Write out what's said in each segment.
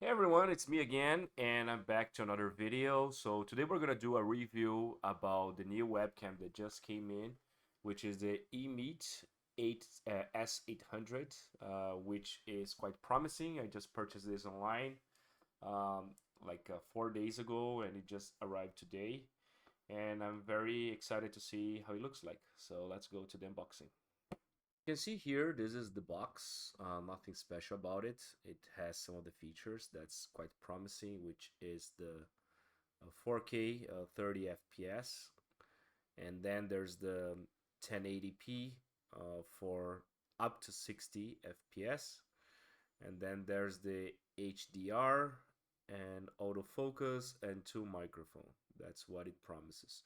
Hey everyone, it's me again, and I'm back to another video. So today we're gonna do a review about the new webcam that just came in, which is the EMEET S800, which is quite promising. I just purchased this online um, 4 days ago, and it just arrived today. And I'm very excited to see how it looks like. So let's go to the unboxing. You can see here, this is the box, nothing special about it. It has some of the features that's quite promising, which is the 4K 30 FPS, and then there's the 1080p for up to 60 FPS, and then there's the HDR and autofocus and two microphone. That's what it promises.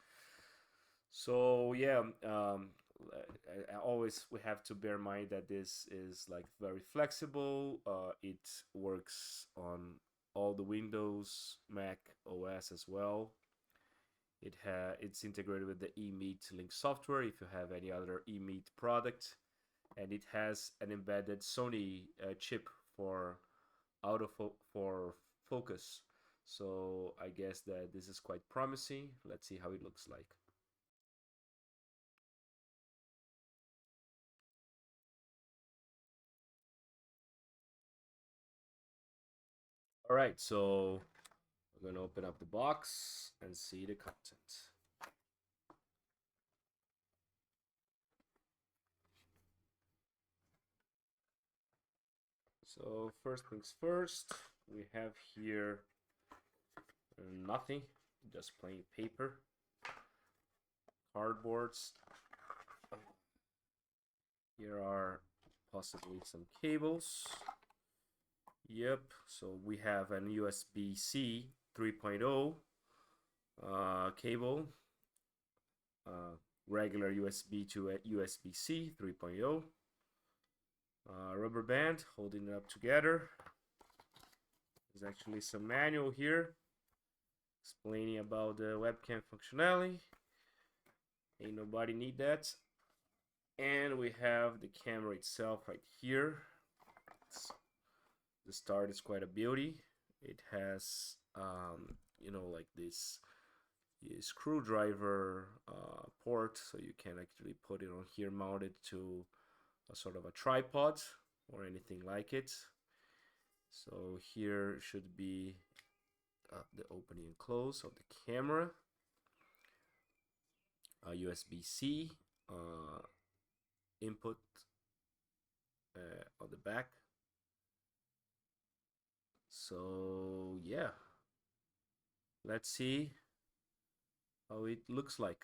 So yeah, always we have to bear in mind that this is like very flexible. It works on all the Windows, Mac OS as well. It's integrated with the EMEET Link software if you have any other EMEET product, and it has an embedded Sony chip for for focus. So I guess that this is quite promising. Let's see how it looks like. All right, so we're gonna open up the box and see the content. So first things first, we have here nothing, just plain paper, cardboards. Here are possibly some cables. Yep, so we have an USB-C 3.0 cable, regular USB to USB-C 3.0, rubber band holding it up together. There's actually some manual here explaining about the webcam functionality. Ain't nobody need that. And we have the camera itself right here. The start is quite a beauty. It has like this screwdriver port, so you can actually put it on here mounted to a sort of a tripod or anything like it. So here should be the opening and close of the camera, USB-C input on the back. So yeah, let's see how it looks like.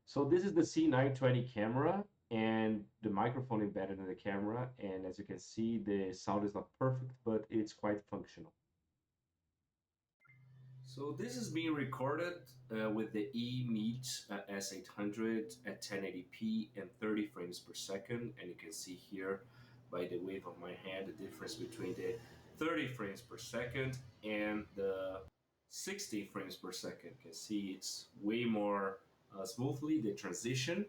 So this is the C920 camera and the microphone embedded in the camera, and as you can see, the sound is not perfect, but it's quite functional. So this is being recorded with the EMEET S800 at 1080p and 30 frames per second, and you can see here by the wave of my hand the difference between the 30 frames per second and the 60 frames per second. You can see it's way more smoothly the transition,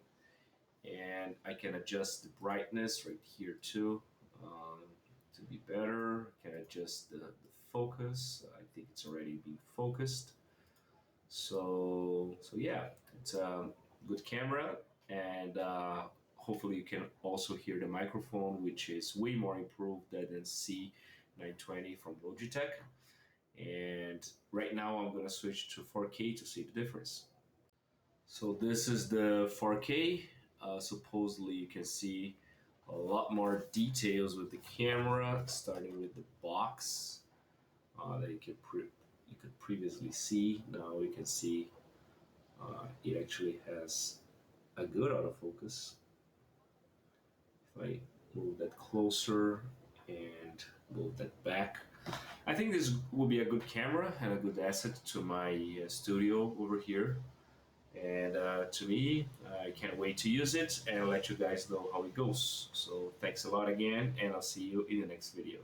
and I can adjust the brightness right here too to be better. Can adjust the focus. I think it's already been focused. So yeah, it's a good camera, and hopefully you can also hear the microphone, which is way more improved than the C920 from Logitech. And right now I'm gonna switch to 4K to see the difference. So this is the 4K. Supposedly you can see a lot more details with the camera, starting with the box that you could previously see. Now we can see it actually has a good autofocus. If I move that closer and move that back, I think this will be a good camera and a good asset to my studio over here. And to me, I can't wait to use it and let you guys know how it goes. So thanks a lot again, and I'll see you in the next video.